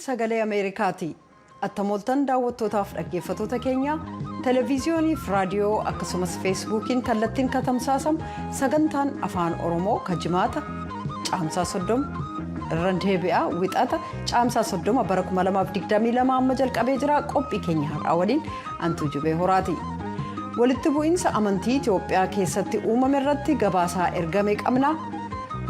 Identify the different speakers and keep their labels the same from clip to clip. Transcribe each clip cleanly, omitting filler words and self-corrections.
Speaker 1: sagalee Ameerikaati. Attamoltan daawwattootaaf dhaggeeffattoota keenya televiziyoonii fi raadiyoo akkasumas feesbuukiin kallattiin katamsaasamu sagantaan afaan Oromoo Kajimaata Caamsaa 30 irra deebi'aa wixata Caamsaa 30 bara 2022 amma jalqabee jira. Qophii keenya har'aa waliin Antuu Jubee Horaati. Walitti bu'iinsa amantii Itoophiyaa keessatti uumame irratti gabaasaa ergame qabna.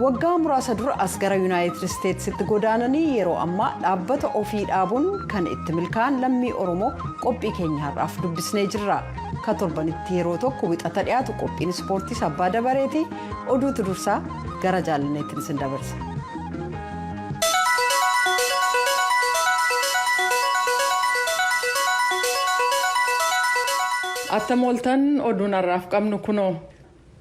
Speaker 1: Waggaa muraasa dura as gara Yuunaayitid Isteetsitti godaananii yeroo ammaa dhaabbata ofii dhaabuun kan itti milkaa'an lammii Oromoo qophii keenya har'aaf dubbisnee jirra. Ka torbanitti yeroo tokko wixata dhiyaatu qophiin ispoortii Abbaa Dabareeti. Oduutu dursaa gara jaalanneetti isin dabarsa. Attamoltan oduun har'aaf qabnu kunoo.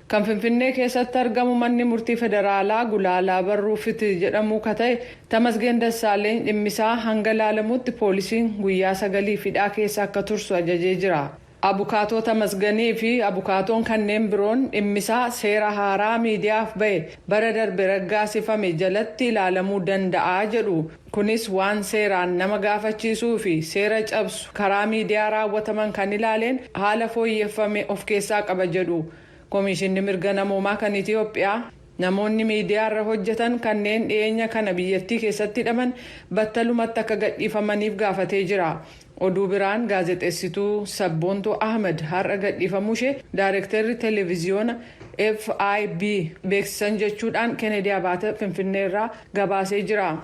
Speaker 1: Kan Finfinnee keessatti argamu manni murtii federaalaa Gulaalaa Barruufiti jedhamu kata'e Tamasgeen Dassaaleen dhimmisaa hanga laalamutti poolisiin guyyaa 9 hidhaa keessa akka tursu ajajee jira. Abukaatoo Tamasganii fi abukaatoon kanneen biroon dhimmisaa seera haaraa miidiyaaf ba'e bara darbe raggaasifame jalatti ilaalamuu danda'a jedhu. Kunis waan seeraan nama gaafachiisuu fi seera cabsu karaa miidiyaa raawwataman kan ilaaleen haala fooyyeffame of keessaa qaba jedhu. Komishinni mirga namoomaa kan Itoophiyaa namoonni miidiyaa irra hojjetan kanneen dhiyeenya kana biyyattii keessatti hidhaman battalumatti akka gadhiifamaniif gaafatee jira. Oduu biraan gaazexeessituu Sabboontuu Ahmed har'a gadhiifamuu ishee daayirektarri televiziyoona FIB beeksisan jechuudhaan Kennedy Abaate Finfinnee irraa gabaasee jira.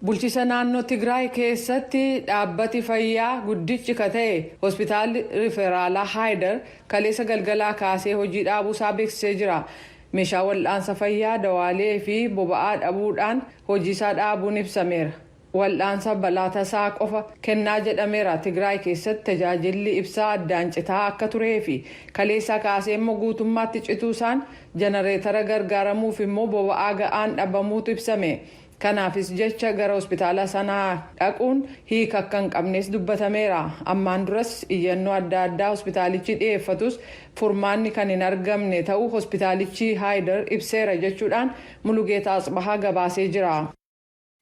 Speaker 1: Bulchiisa naannoo Tigraay keessatti dhaabbati fayyaa guddichi kata'e hospitaalli riferaalaa Haayidar kaleessa galgalaa kaasee hojii dhaabuusaa beeksisee jira. Meeshaa wal'aansa fayyaa dawaalee fi boba'aa dhabuudhaan hojiisaa dhaabuun ibsameera. Wal'aansa balaa tasaa qofa kennaa jedhameera. Tigraay keessatti tajaajilli ibsaa addaan citaa akka turee fi kaleessa kaasee immoo guutummaatti cituusaan jenereetara gargaaramuuf immoo boba'aa ga'aan dhabamuutu ibsame. Kanaafis jecha gara hospitaala sanaa dhaquun hiika akka hin qabnes dubbatameera. Ammaan duras iyyannoo adda addaa hospitaalichi dhiyeeffatus furmaanni kan hin argamne ta'uu hospitaalichi Haayidar ibseera jechuudhaan Mulugeetaa Asbahaa gabaasee jira.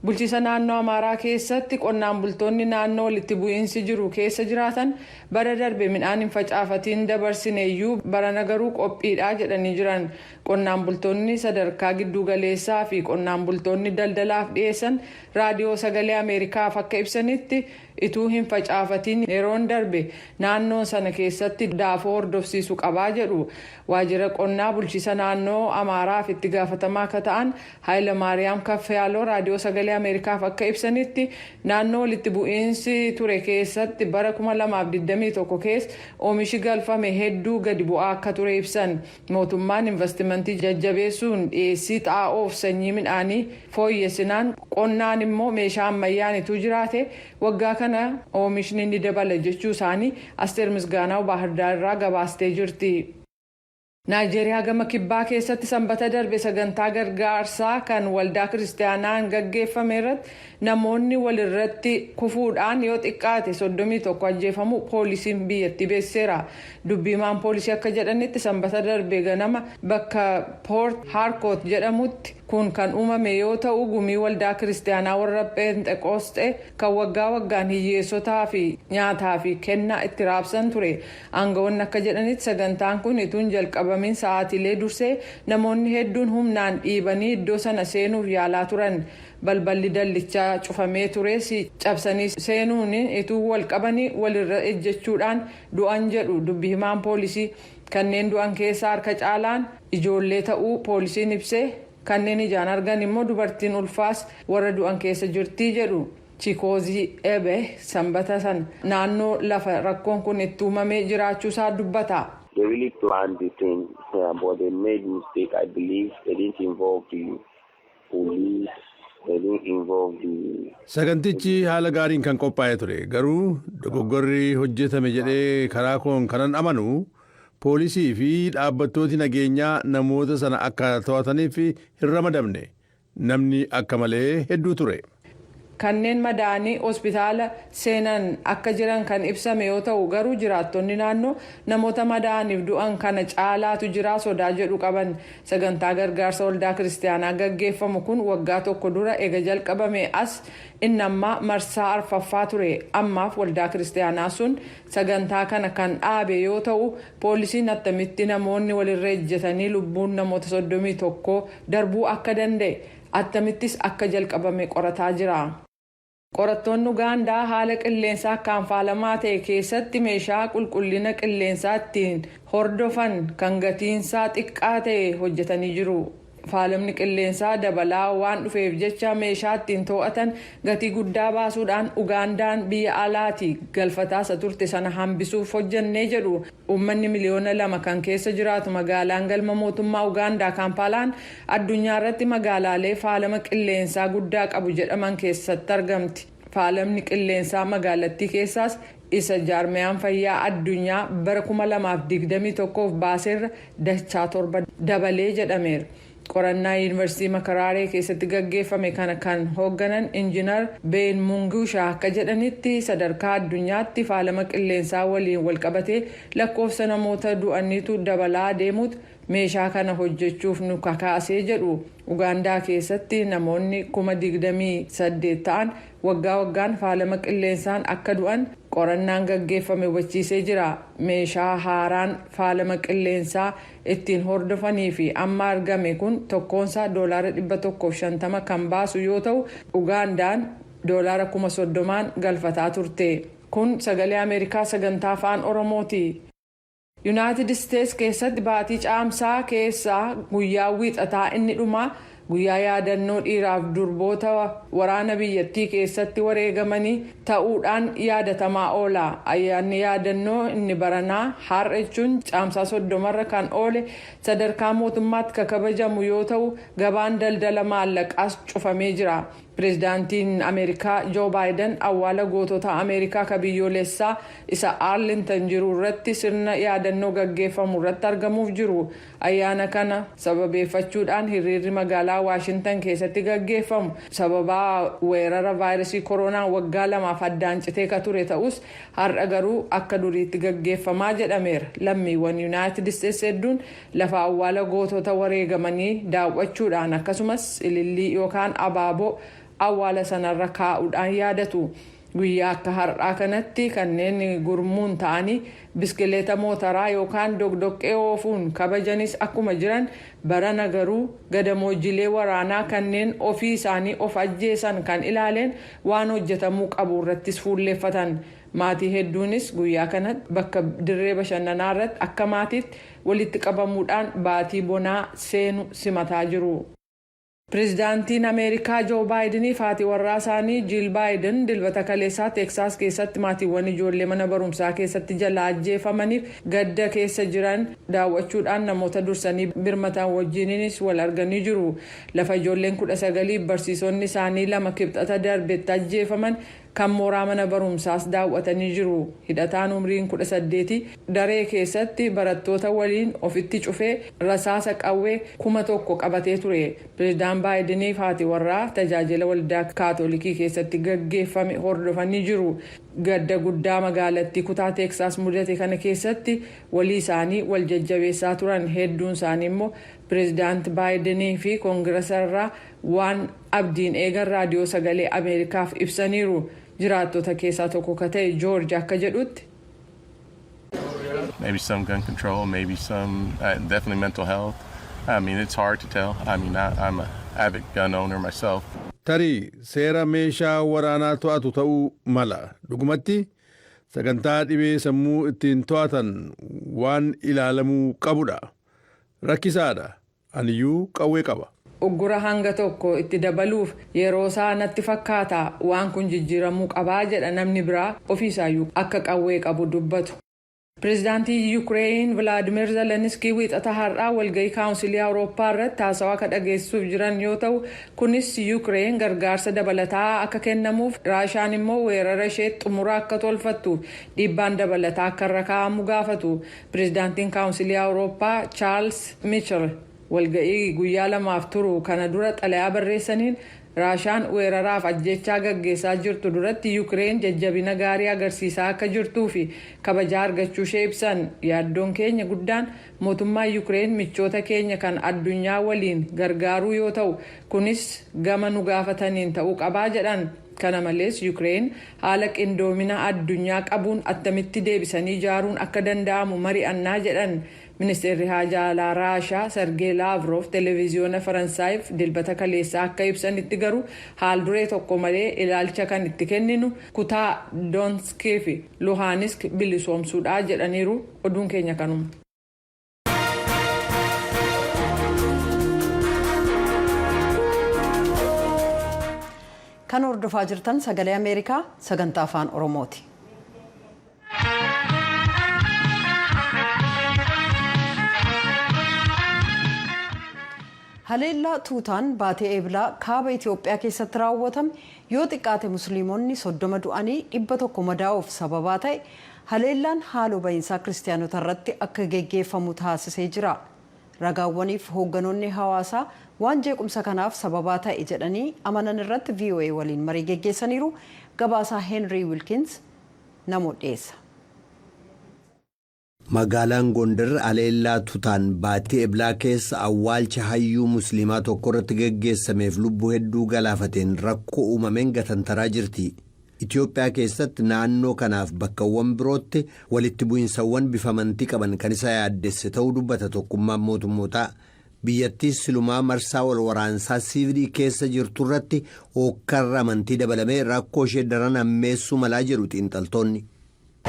Speaker 1: Bulchiisa naannoo Amaaraa keessatti qonnaan bultoonni naannoo walitti bu'iinsi jiru keessa jiraatan bara darbe midhaan hin facaafatiin dabarsineeyyuu barana garuu qophiidhaa jedhanii jiran. Qonnaan bultoonni sadarkaa gidduu galeessaa fi qonnaan bultoonni daldalaaf dhiyeessan raadiyoo sagalee Ameerikaaf akka ibsanitti ituu hin facaafatiin yeroon darbe naannoo sana keessatti daafoo hordofsiisu qabaa jedhu. Waajjira qonnaa bulchiisa naannoo Amaaraaf itti gaafatamaa akka ta'an Haayilamaariyaam Kaffayaaloo raadiyoo sagalee Ameerikaaf akka ibsanitti naannoo walitti bu'iinsi ture keessatti bara 2021 keessa oomishi galfame hedduu gadi bu'aa akka ture ibsan. Mootummaan investimentii jajjabeessuun dhiyeessii xaa'oof sanyii midhaanii fooyyessinaan qonnaan immoo meeshaa ammayyaan ituu jiraate waggaa kana oomishni ni dabala jechuu isaanii Asteer Misgaanaw Baahirdaar irraa gabaastee jirti. Naayijeeriyaa gama kibbaa keessatti sanbata darbe sagantaa gargaarsaa kan waldaa kiristaanaan gaggeeffame irratti namoonni walirratti kufuudhaan yoo xiqqaate 31 ajjeefamuu poolisiin biyyattii beeksiseera. Dubbiimaan poolisii akka jedhanitti sanbata darbe ganama bakka Poort Harcourt jedhamutti kun kan uumame yoo ta'u gumii waldaa kiristaanaa warra Pheenxeqoosxee kan waggaa waggaan hiyyeessotaa fi nyaataa fi kennaa itti raabsan ture. Aangawoonni akka jedhanitti sagantaan kun ituun jalqabamin sa'aatilee dursee namoonni hedduun humnaan dhiibanii iddoo sana seenuuf yaalaa turan. Balballi dallichaa cufamee tures cabsanii seenuun ituu wal qabanii walirra ejjechuudhaan du'an jedhu dubbi himaan poolisii. Kanneen du'an keessaa harka caalaan ijoollee ta'uu poolisiin ibsee kanneen ijaan argan immoo dubartiin ulfaas warra du'an keessa jirtii jedhu. Chikoozii Ebe sanbata sana naannoo lafa rakkoon kun itti uumamee jiraachuusaa dubbata.
Speaker 2: They really planned the thing, but they made mistake. I believe they didn't involve the police.
Speaker 3: Sagantichi haala gaariin kan qophaa'ee ture garuu dogoggorri hojjetame jedhee karaa koon kanan amanu poolisii fi dhaabbattooti nageenyaa namoota sana akka to'ataniif hin ramadamne namni akka malee hedduu ture.
Speaker 1: kanneen madaanii hospitaala seenan akka jiran kan ibsame yoo ta'u garuu jiraattonni naannoo namoota madaaniif du'an kana caalaatu jira sodaa jedhu qaban. Sagantaa gargaarsa waldaa kiristaanaa gaggeeffamu kun waggaa tokko dura ega jalqabame as inni ammaa marsaa arfaffaa ture. Ammaaf waldaa kiristaanaa sun sagantaa kana kan dhaabe yoo ta'u poolisiin attamitti namoonni walirra ejjetanii lubbuun namoota 31 darbuu akka danda'e attamittis akka jalqabame qorataa jira. Qorattoonni Ugaandaa haala qilleensaa akkaan faalamaa ta'e keessatti meeshaa qulqullina qilleensaa ittiin hordofan kan gatiinsaa xiqqaa ta'e hojjetanii jiru. Faalamni qilleensaa dabalaa waan dhufeef jecha meeshaa ittiin to'atan gatii guddaa baasuudhaan Ugaandaan biyya alaatii galfataasa turte sana hambisuuf hojjannee jedhu. Uummanni miliyoona 2 kan keessa jiraatu magaalaan galma mootummaa Ugaandaa Kaampaalaan addunyaa irratti magaalaalee faalama qilleensaa guddaa qabu jedhaman keessatti argamti. Faalamni qilleensaa magaalattii keessaas isa jaarmiyaan fayyaa addunyaa bara 2021 baaseerra dachaa 7 dabalee jedhameera. Qorannaa yuunivarsiitii Makaraaree keessatti gaggeeffame kana kan hoogganan injiinar Been Mungushaa akka jedhanitti sadarkaa addunyaatti faalama qilleensaa waliin walqabatee lakkoofsa namoota du'aniitu dabalaa deemuutu meeshaa kana hojjechuuf nu kakaasee jedhu. Ugaandaa keessatti namoonni 28,000 ta'an waggaan faalama qilleensaan akka du'an qorannaan gaggeeffame hubachiisee jira. Meeshaa haaraan faalama qilleensaa ittiin hordofanii fi amma argame kun tokkoonsaa $150 kan baasu yoo ta'u Ugaandaan $30,000 galfataa turte. Kun sagalee Ameerikaa sagantaa afaan Oromooti. Yuunaayitid Isteets keessatti baatii caamsaa keessaa guyyaa wiixataa inni dhumaa guyyaa yaadannoo dhiiraaf durboota waraana biyyattii keessatti wareegamanii ta'uudhaan yaadatamaa oola. Ayyaanni yaadannoo inni baranaa har'a jechuun caamsaa 30 kan oole sadarkaa mootummaatti kabajamu yoo ta'u gabaan daldala maallaqaas cufamee jira. Pireezidaantiin Ameerikaa Joo Baayiden awwaala gootota Ameerikaa ka biyyoolessaa isa Arlington jiru irratti sirna yaadannoo gaggeeffamu irratti argamuuf jiru. Ayyaana kana sababeeffachuudhaan hiriirri magaalaa Waashintan keessatti gaggeeffamu sababa weerara vaayirasii koronaa waggaa 2 addaan citee ka ture ta'us har'a garuu akka duriitti gaggeeffamaa jedhameera. Lammiiwwan Yuunaayitid Isteets hedduun lafa awwaala gootota wareegamanii daawwachuudhaan akkasumas ilillii yookaan abaaboo awwaala sanarra kaa'uudhaan yaadatu. Guyyaa akka har'aa kanatti kanneen gurmuun ta'anii biskileeta mootaraa yookaan dogdoqqee oofuun kabajanis akkuma jiran barana garuu gadamoojilee waraanaa kanneen ofii isaanii of ajjeesan kan ilaaleen waan hojjetamuu qabu irrattis fuulleeffatan. Maatii hedduunis guyyaa kanatti bakka dirree bashannanaa irratti akka maatiitti walitti qabamuudhaan baatii bonaa seenu simataa jiru. Pireezidaantiin Ameerikaa Joo Baayidanii fi haati warraa isaanii Jiil Baayiden dilbata kaleessaa Teeksaas keessatti maatiiwwan ijoollee mana barumsaa keessatti jala ajjeefamaniif gadda keessa jiran daawwachuudhaan namoota dursanii birmatan wajjininis wal arganii jiru. Lafa ijoolleen 19 barsiisonni isaanii 2 kibxata darbetti ajjeefaman kan mooraa mana barumsaas daawwatanii jiru. Hidhataan umriin 18 daree keessatti barattoota waliin ofitti cufee rasaasa qawwee 1,000 qabatee ture. Pireezidaant Baayidanii fi haati warraa tajaajila waldaa kaatolikii keessatti gaggeeffame hordofanii jiru. Gadda guddaa magaalattii kutaa Teeksaas mudate kana keessatti walii isaanii wal jajjabeessaa turan hedduun isaanii immoo Pireezidaant Baayidanii fi koongirasarraa waan abdiin eegan raadiyoo sagalee Ameerikaaf ibsaniiru. Jiraattota keessaa tokko ka ta'e Joorji akka jedhutti.
Speaker 4: Maybe some gun control, maybe some definitely mental health. I mean, it's hard to tell. I mean, I'm an avid gun owner myself.
Speaker 3: Tarii seera meeshaa waraanaa to'atu ta'uu mala. Dhugumatti sagantaa dhibee sammuu ittiin to'atan waan ilaalamuu qabudha. Rakkisaadha. Aniyyuu qawwee qaba.
Speaker 1: Uggura hanga tokko itti dabaluuf yeroo isaa natti fakkaata waan kun jijjiiramuu qabaa jedha namni biraa ofiisaayyuu akka qawwee qabu dubbatu. Pireezidaantii Yuukireen Vilaadimir Zelenskii wiixata har'aa walgahii kaawunsilii Awurooppaa irratti haasawaa akka dhageessisuuf jiran yoo ta'u kunis Yuukireen gargaarsa dabalataa akka kennamuuf Raashaan immoo weerara ishee xumura akka tolfattu dhiibbaan dabalataa akka irra kaa'amu gaafatu. Pireezidaantiin kaawunsilii Awurooppaa Chaarls Michel walgahii guyyaa 2 turu kana dura xalayaa barreessaniin raashaan weeraraaf ajjechaa gaggeessaa jirtu duratti yuukireen jajjabina gaarii agarsiisaa akka jirtuu fi kabajaa argachuu ishee ibsan. yaaddoon keenya guddaan mootummaa yuukireen michoota keenya kan addunyaa waliin gargaaruu yoo ta'u kunis gama nu gaafataniin ta'uu qabaa jedhan. kana malees yuukireen haala qindoomina addunyaa qabuun attamitti deebisanii ijaaruun akka danda'amu mari'annaa jedhan. ministeerri haajaa alaa raashaa sergee laavroof televiziyoona faransaayif dilbata kaleessaa akka ibsanitti garuu haal duree tokko malee ilaalcha kan itti kenninu kutaa doonetskii fi luhaanisk bilisoomsuudha jedhaniiru. oduun keenya kanuma.
Speaker 5: kan hordofaa jirtan sagalee ameerikaa sagantaa afaan oromooti. haleellaa tuutaan baatee eebilaa kaaba Itoophiyaa keessatti raawwatame yoo xiqqaate musliimonni 30 du'anii 100 madaa'uuf sababaa ta'e haleellaan haaloo ba'iinsaa kiristaanota irratti akka geggeeffamu taasisee jira. ragaawwaniif hoogganoonni hawaasaa waan jeequmsa kanaaf sababaa ta'e jedhanii amanan irratti VOA waliin marii geggeessaniiru. gabaasaa Henry Wilkins namoo dhiyeessa.
Speaker 6: magaalaan Gondar haleellaa tuutaan baatee eebilaa keessa awwaalcha hayyuu musliimaa tokko irratti geggeessameef lubbuu hedduu galaafateen rakkoo uumameen gatantaraa jirti. Itoophiyaa keessatti naannoo kanaaf bakkawwan birootti walitti bu'iinsawwan bifa amantii qaban kan isa yaaddesse ta'uu dubbata tokkummaan mootummootaa. biyyattii silumaa marsaa wal waraansaa siivilii keessa jirtu irratti hookkarra amantii dabalamee rakkoo ishee daran hammeessuu malaa jedhu xiinxaltoonni.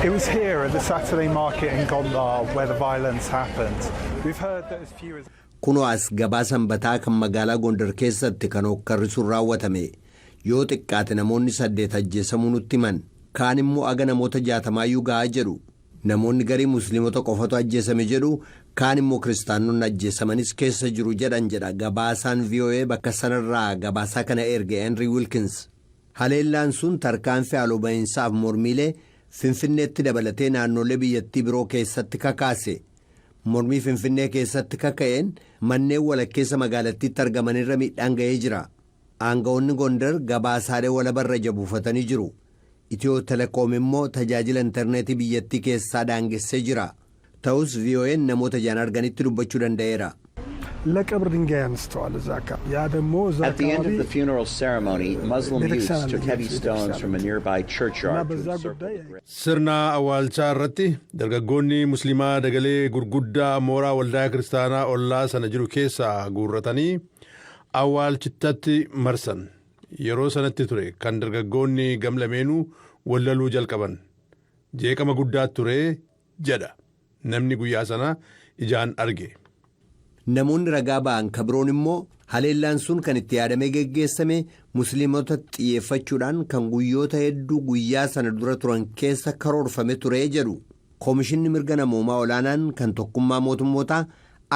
Speaker 7: It was here at the Saturday market in Gondar where the violence happened. We've heard that as few as
Speaker 6: Kunoo as gabaa sanbataa kan magaalaa Gondar keessatti kan hookkarri sun raawwatame. Yoo xiqqaate namoonni 8 ajjeesamuu nutti himan. Kaan immoo aga namoota 60 gahaa jedhu. Namoonni garii musliimota qofatu ajjeesame jedhu kaan immoo kiristaanonni ajjeesamanis keessa jiru jedhan jedha gabaasaan VOA bakka sanarraa gabaasaa kana erge Henry Wilkins. Haleellaan sun tarkaanfii haaloo ba'iinsaaf mormiilee Finfinneetti dabalatee naannolee biyyattii biroo keessatti kakaase. Mormii Finfinnee keessatti kaka'een manneen walakkeessa magaalattiitti argamanirra miidhaan ga'ee jira. Aangawoonni Gondar gabaasaalee walabarra jabuufatanii jiru. Itiyoo Telekoom immoo tajaajila intarneetii biyyattii keessaa daangessee jira. Ta'us VOA'n namoota ijaan arganitti dubbachuu danda'eera.
Speaker 7: ለቀብር ድንጋይ አንስተዋል እዛ አካባቢ ያ ደግሞ እዛ
Speaker 8: At the end of the funeral ceremony, Muslim youths took heavy stones from a nearby churchyard to encircle the grave.
Speaker 3: sirna awwaalchaa irratti dargaggoonni musliimaa dagalee gurguddaa mooraa waldaa kiristaanaa ollaa sana jiru keessaa guurratanii awwaalchittatti marsan. yeroo sanatti ture kan dargaggoonni gamlameenuu wallaluu jalqaban. jeeqama guddaa ture jedha namni guyyaa sana ijaan arge.
Speaker 6: Namoonni ragaa ba'an kabroon immoo haleellaan sun kan itti yaadamee geggeessame musliimota xiyyeeffachuudhaan kan guyyoota hedduu guyyaa sana dura turan keessa karoorfame ture jedhu. Koomishinni mirga namoomaa olaanaan kan tokkummaa mootummootaa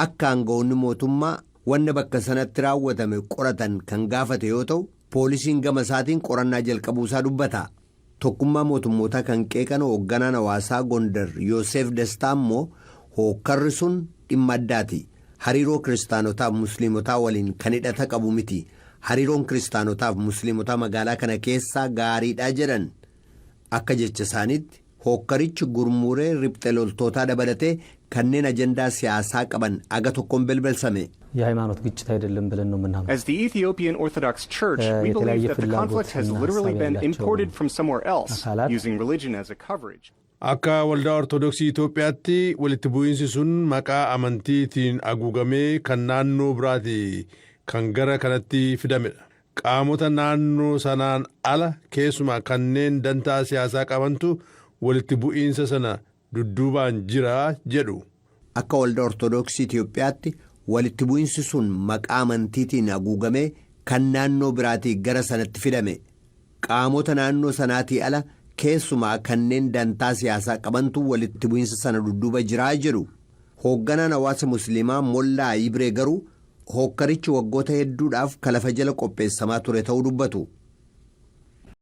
Speaker 6: akka aangawoonni mootummaa wanna bakka sanatti raawwatame qoratan kan gaafate yoo ta'u poolisiin gama isaatiin qorannaa jalqabuusaa dubbata. Tokkummaa mootummootaa kan qeeqan hoogganaan hawaasaa Gondar Yoosef Dastaa immoo hookkarri sun dhimma addaati. Hariiroo kiristaanotaaf musliimotaa waliin kan hidhata qabu miti. Hariiroon kiristaanotaaf musliimotaa magaalaa kana keessaa gaariidha jedhan. Akka jecha isaaniitti hookkarichi gurmuree riphxee loltootaa dabalatee kanneen ajandaa siyaasaa qaban aga tokkoon belbelsame.
Speaker 9: የሃይማኖት ግጭት አይደለም ብለን ነው የምናምነው.
Speaker 10: As the Ethiopian Orthodox Church, we believe that the conflict has literally been imported from somewhere else, using religion as a coverage.
Speaker 3: Akka waldaa Ortodoksii Itoophiyaatti walitti bu'iinsi sun maqaa amantiitiin haguugamee kan naannoo biraati kan gara kanatti fidamedha. Qaamota naannoo sanaan ala keessumaa kanneen dantaa siyaasaa qabantu walitti bu'iinsa sana dudduubaan jira jedhu.
Speaker 6: Akka waldaa Ortodoksii Itoophiyaatti walitti bu'iinsi sun maqaa amantiitiin haguugamee kan naannoo biraatii gara sanatti fidame. Qaamota naannoo sanaatii ala keessumaa kanneen dantaa siyaasaa qabantu walitti bu'iinsa sana dudduuba jiraa jedhu. Hoogganaan hawaasa musliimaa Mollaa Ibree garuu hookkarichi waggoota hedduudhaaf kalafa jala qopheessamaa ture ta'uu dubbatu.